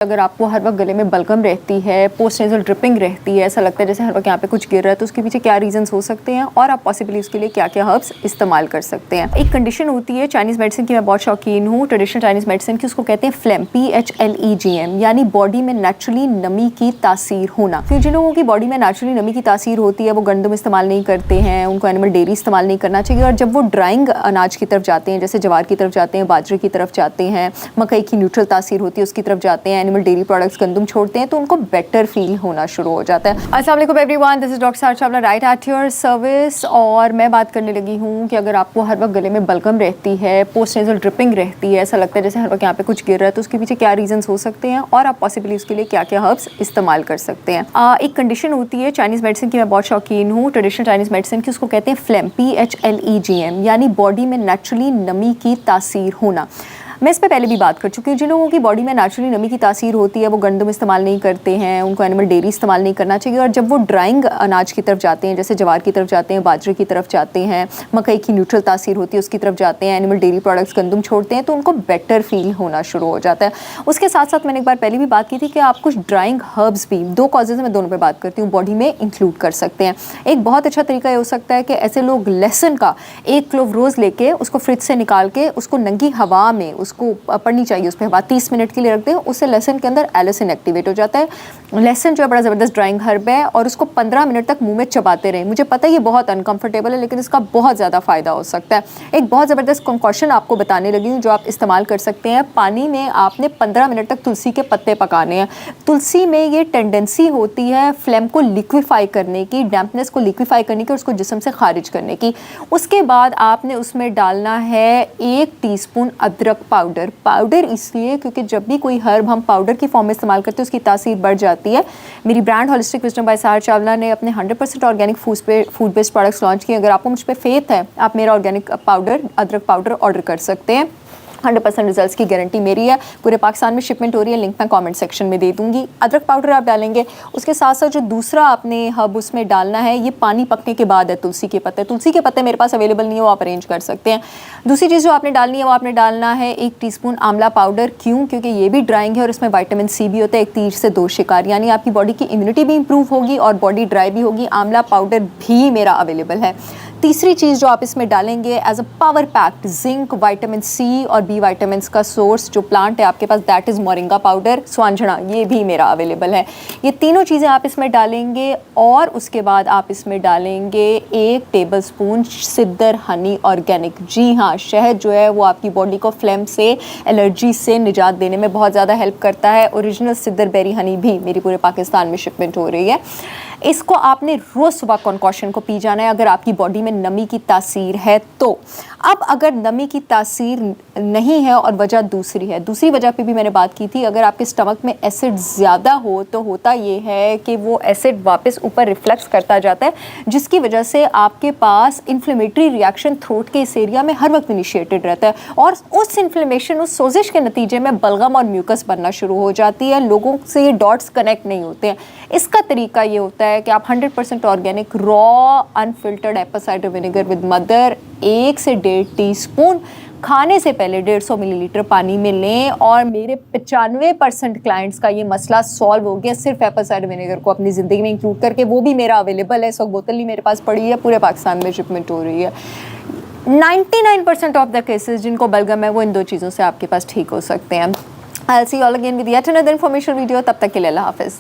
अगर आपको हर वक्त गले में बलगम रहती है, पोस्ट नेज़ल ड्रिपिंग रहती है, ऐसा लगता है जैसे हर वक्त यहाँ पे कुछ गिर रहा है, तो उसके पीछे क्या रीजंस हो सकते हैं और आप पॉसिबली उसके लिए क्या क्या हर्ब्स इस्तेमाल कर सकते हैं। एक कंडीशन होती है चाइनीज़ मेडिसिन की, मैं बहुत शौकीन हूँ ट्रेडिशनल चाइनीज़ मेडिसिन की, उसको कहते हैं फ्लेम, PHLEGM, यानी बॉडी में नेचुरली नमी की तासीर होना। फिर जिन लोगों की बॉडी में नेचुरली नमी की तासीर होती है वो गंदम इस्तेमाल नहीं करते हैं, उनको एनिमल डेयरी इस्तेमाल नहीं करना चाहिए। और जब वो ड्राइंग अनाज की तरफ जाते हैं, जैसे जवार की तरफ जाते हैं, बाजरे की तरफ जाते हैं, मकई की न्यूट्रल तासीर होती है उसकी तरफ जाते हैं, एनिमल डेयरी प्रोडक्ट्स गंदम छोड़ते हैं, तो उनको बेटर फील होना शुरू हो जाता है। अस्सलाम वालेकुम एवरीवन, दिस इज डॉक्टर सारा Chawla right at your service. और मैं बात करने लगी हूँ कि अगर आपको हर वक्त गले में बलगम रहती है, पोस्ट नेज़ल ड्रिपिंग रहती है, ऐसा लगता है जैसे हर वक्त यहाँ पे कुछ गिर रहा है, तो उसके पीछे क्या रीजंस हो सकते हैं और आप पॉसिबली उसके लिए क्या क्या हर्ब्स इस्तेमाल कर सकते हैं। एक कंडीशन होती है चाइनीज़ मेडिसिन की, मैं बहुत शौकीन हूँ ट्रेडिशनल चाइनीज़ मेडिसिन की, उसको कहते हैं फ्लेम, PHLEGM, यानी बॉडी में नेचुरली नमी की तासीर होना। मैं इस पर पहले भी बात कर चुकी हूँ। जिन लोगों की बॉडी में नेचुरली नमी की तासीर होती है वो गंदम इस्तेमाल नहीं करते हैं, उनको एनिमल डेयरी इस्तेमाल नहीं करना चाहिए। और जब वो ड्राइंग अनाज की तरफ जाते हैं, जैसे जवार की तरफ जाते हैं, बाजरे की तरफ जाते हैं, मकई की न्यूट्रल तासीर होती है उसकी तरफ जाते हैं, एनिमल डेयरी प्रोडक्ट्स गंदम छोड़ते हैं, तो उनको बेटर फील होना शुरू हो जाता है। उसके साथ साथ मैंने एक बार पहले भी बात की थी कि आप कुछ ड्राइंग हर्ब्स भी, दो कॉजेज़ में दोनों पर बात करती हूँ, बॉडी में इंक्लूड कर सकते हैं। एक बहुत अच्छा तरीका ये हो सकता है कि ऐसे लोग लहसुन का 1 क्लोव रोज़ लेके उसको फ्रिज से निकाल के उसको नंगी हवा में उसको पड़नी चाहिए, उस पर हवा 30 मिनट के लिए रख दें, उससे लहसुन के अंदर एलिसिन एक्टिवेट हो जाता है। लहसुन जो है बड़ा ज़बरदस्त ड्राइंग हर्ब है और उसको 15 मिनट तक मुंह में चबाते रहें। मुझे पता है ये बहुत अनकंफर्टेबल है, लेकिन इसका बहुत ज़्यादा फ़ायदा हो सकता है। एक बहुत ज़बरदस्त कंकॉशन आपको बताने लगी हूँ जो आप इस्तेमाल कर सकते हैं। पानी में आपने 15 मिनट तक तुलसी के पत्ते पकाने हैं। तुलसी में ये टेंडेंसी होती है फ्लेम को लिक्विफाई करने की, डैम्पनेस को लिक्विफाई करने की और उसको जिस्म से खारिज करने की। उसके बाद आपने उसमें डालना है 1 टीस्पून अदरक पाउडर। पाउडर इसलिए क्योंकि जब भी कोई हर्ब हम पाउडर की फॉर्म में इस्तेमाल करते हैं उसकी तासीर बढ़ जाती है। मेरी ब्रांड होलिस्टिक विजडम बाय सारा चावला ने अपने 100% organic food based products launch किए। अगर आपको मुझ पर फेथ है, आप मेरा ऑर्गेनिक पाउडर, अदरक पाउडर ऑर्डर कर सकते हैं। 100% रिजल्ट्स की गारंटी मेरी है। पूरे पाकिस्तान में शिपमेंट हो रही है, लिंक मैं कमेंट सेक्शन में दे दूंगी। अदरक पाउडर आप डालेंगे, उसके साथ साथ जो दूसरा आपने हर्ब उसमें डालना है, ये पानी पकने के बाद है, तुलसी के पत्ते। तुलसी के पत्ते मेरे पास अवेलेबल नहीं है, वो आप अरेंज कर सकते हैं। दूसरी चीज़ जो आपने डालनी है वो आपने डालना है 1 टीस्पून आंवला पाउडर। क्यों? क्योंकि ये भी ड्राइंग है और इसमें विटामिन सी भी होता है। 1 तीर से 2 शिकार, यानी आपकी बॉडी की इम्यूनिटी भी इंप्रूव होगी और बॉडी ड्राई भी होगी। आंवला पाउडर भी मेरा अवेलेबल है। तीसरी चीज़ जो आप इसमें डालेंगे as a power packed zinc, vitamin C और बी विटामिन का सोर्स जो प्लांट है आपके पास, दैट इज़ मोरिंगा पाउडर, स्वांजना, ये भी मेरा अवेलेबल है। ये तीनों चीज़ें आप इसमें डालेंगे और उसके बाद आप इसमें डालेंगे 1 टेबलस्पून सिद्दर हनी ऑर्गेनिक। जी हाँ, शहद जो है वो आपकी बॉडी को फ्लेम से, एलर्जी से निजात देने में बहुत ज़्यादा हेल्प करता है। ओरिजिनल सिद्दर बेरी हनी भी मेरी पूरे पाकिस्तान में शिपमेंट हो रही है। इसको आपने रोज़ सुबह कॉन्कॉशन को पी जाना है अगर आपकी बॉडी में नमी की तासीर है तो। अब अगर नमी की तासीर नहीं है और वजह दूसरी है, दूसरी वजह पे भी मैंने बात की थी, अगर आपके स्टमक में एसिड ज़्यादा हो तो होता ये है कि वो एसिड वापस ऊपर रिफ्लेक्स करता जाता है, जिसकी वजह से आपके पास इन्फ्लेमेटरी रिएक्शन थ्रोट के इस एरिया में हर वक्त इनिशिएटेड रहता है और उस इन्फ्लेमेशन, उस सोजिश के नतीजे में बलगम और म्यूकस बनना शुरू हो जाती है। लोगों से ये डॉट्स कनेक्ट नहीं होते हैं। इसका तरीका ये होता है कि आप 100% organic raw unfiltered Apple cider vinegar with mother 1 से 1.5 टीस्पून खाने से पहले 150 मिलीलीटर पानी में लें और मेरे 95% क्लाइंट्स का ये मसला सॉल्व हो गया सिर्फ एप्पल साइडर विनेगर को अपनी ज़िंदगी में इंक्लूड करके। वो भी मेरा अवेलेबल है, इस वक्त बोतल ही मेरे पास पड़ी है, पूरे पाकिस्तान में शिपमेंट हो रही है। 99% ऑफ द केसेस जिनको बलगम है वो इन 2 चीज़ों से आपके पास ठीक हो सकते हैं। I'll see you all again with yet another informational video. तब तक के लिए अल्लाह हाफ़िज़।